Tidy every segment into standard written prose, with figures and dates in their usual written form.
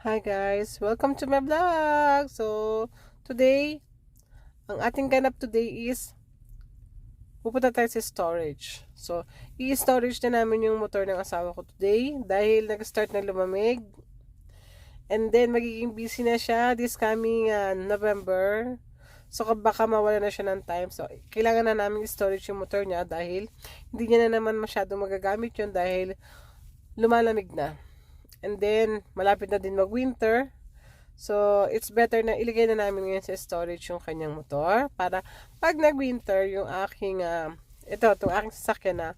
Hi guys, welcome to my vlog. Today, ang ating ganap today is pupunta tayo sa storage. I-storage na namin yung motor ng asawa ko today dahil nag-start na lumamig. And then, magiging busy na siya this coming November. Baka mawala na siya ng time. Kailangan na namin i-storage yung motor niya dahil hindi niya na naman masyadong magagamit yun dahil lumalamig na. And then, malapit na din mag-winter. So, it's better na iligay na namin ngayon sa storage yung kanyang motor. Para pag nag-winter, yung aking, itong aking sasakyan na,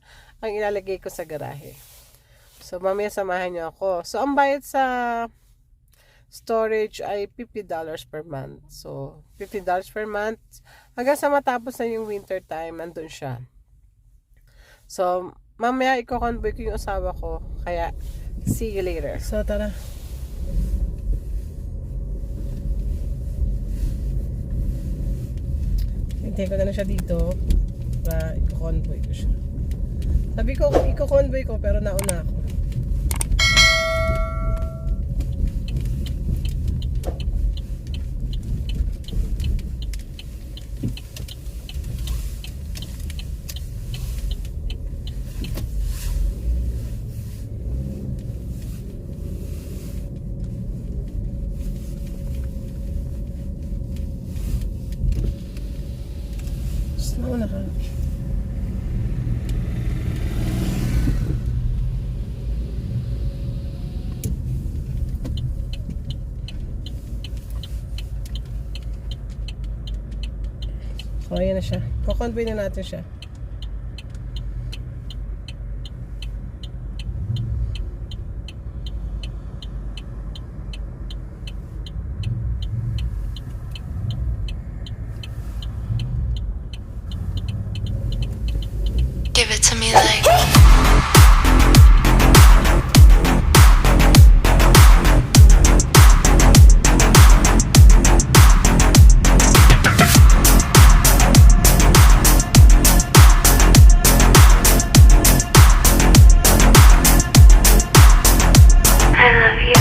ang ilalagay ko sa garahe. So, mamaya samahan niyo ako. So, ang bayad sa storage ay $50 per month. So, $50 per month. Hanggang sa matapos na yung winter time, nandun siya. So, mamaya i-convoy ko yung asawa ko. Kaya, see you later. So, tara. Hintayin ko na siya dito para i-convoy ko siya. Sabi ko, i-convoy ko pero nauna ako. Nauna ka. So, ayan na siya. Kukonvoy na natin siya. Give it to me like I love you.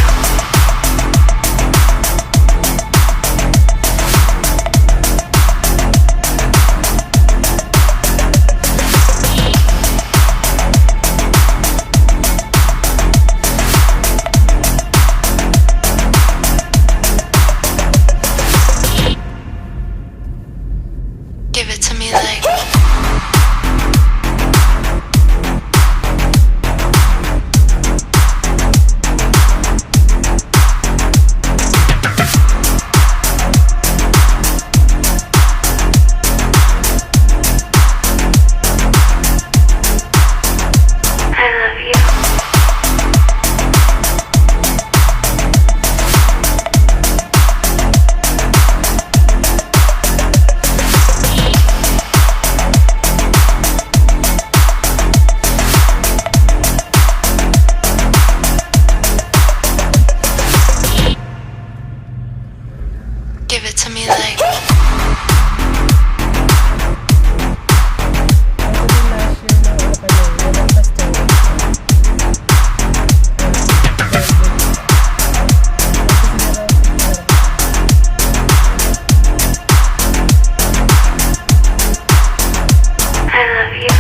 Give it to me like I love you. Give it to me like I love you.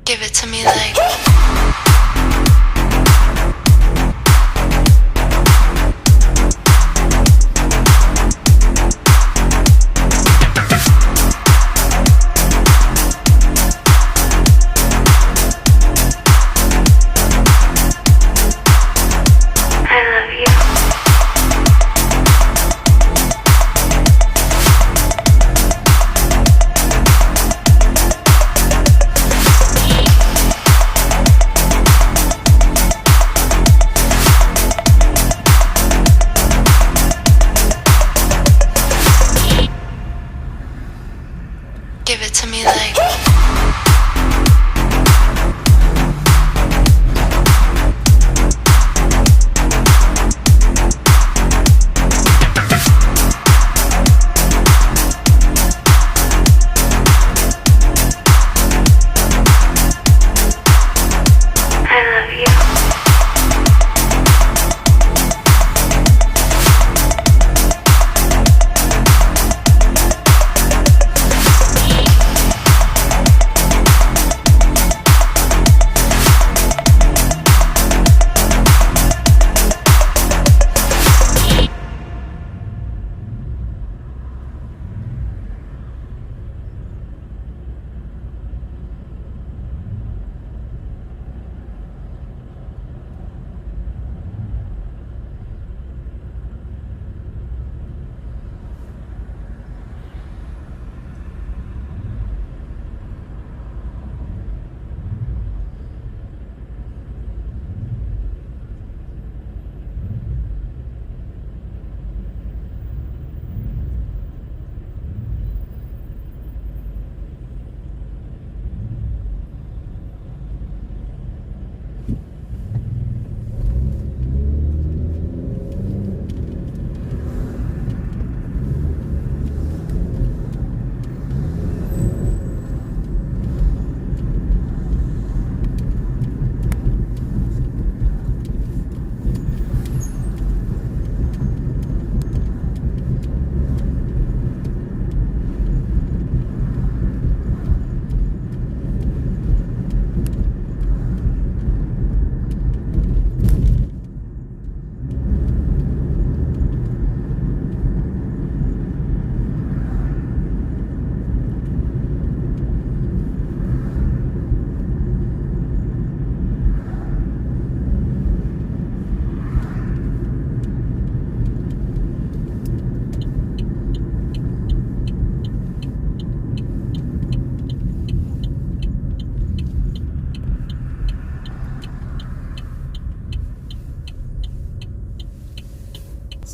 Give it to me like I love you.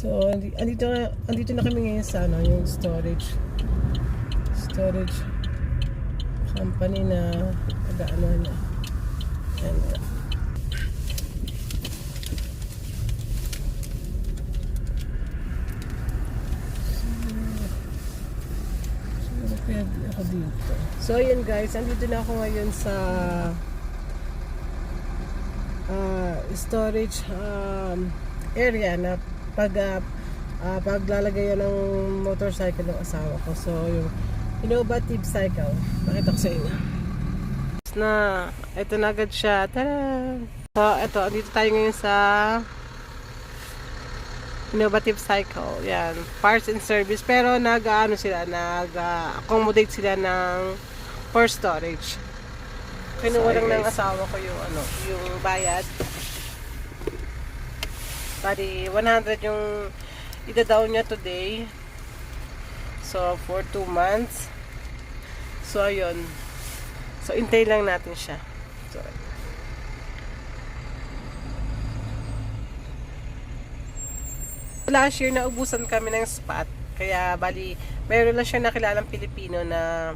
So, andito na kami ngayon sa ano, yung storage company na nag-ano na. Ayan. So, pwede ako dito. So, yun guys, andito na ako ngayon sa storage area na paglalagay ng motorcycle ng asawa ko. So, yung innovative cycle. Pakita ko sa inyo. Na, ito na agad siya. Tada! So, ito, dito tayo ngayon sa innovative cycle. Yan. Parts and service. Pero nag-accommodate sila ng for storage. Kinuha lang ng asawa ko yung bayad. Bali, 100 yung ida-down niya today. So, for 2 months. So, ayun. So, intay lang natin siya. So, last year, naubusan kami ng spot. Kaya, bali, mayroon lang siya nakilalang Pilipino na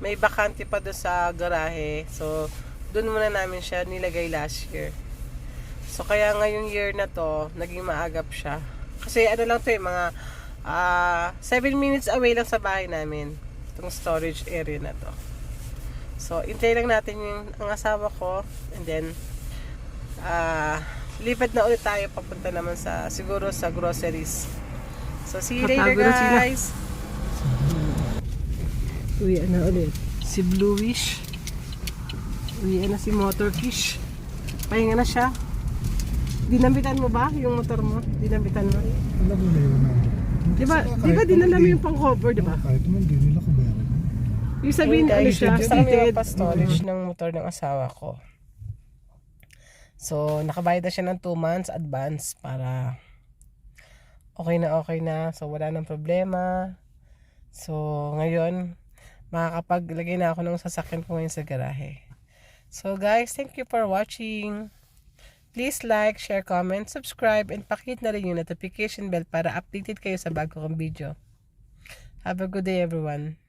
may bakante pa doon sa garahe. So, doon muna namin siya nilagay last year. So, kaya ngayong year na to, naging maagap siya. Kasi, ano lang to mga 7 minutes away lang sa bahay namin. Itong storage area na to. So, intay lang natin ang asawa ko. And then, lipat na ulit tayo papunta naman siguro sa groceries. So, see you later guys! Uwi na ulit. Si Bluish. Uwi na si Motorfish. Pahinga na siya. Dinambitan mo ba yung motor mo? Dinambitan mo? Alam mo na yun. Diba dinala mo yung pang-cover, diba? Kahit naman, di nila kubayaran. Yung sabihin ano siya, stated. storage ng motor ng asawa ko. So, nakabayad na siya ng 2 months advance para okay na. So, wala nang problema. So, ngayon, makakapaglagay na ako ng sasakyan ko ngayon sa garahe. So, guys, thank you for watching. Please like, share, comment, subscribe, and pakihit na rin yung notification bell para updated kayo sa bago kong video. Have a good day, everyone.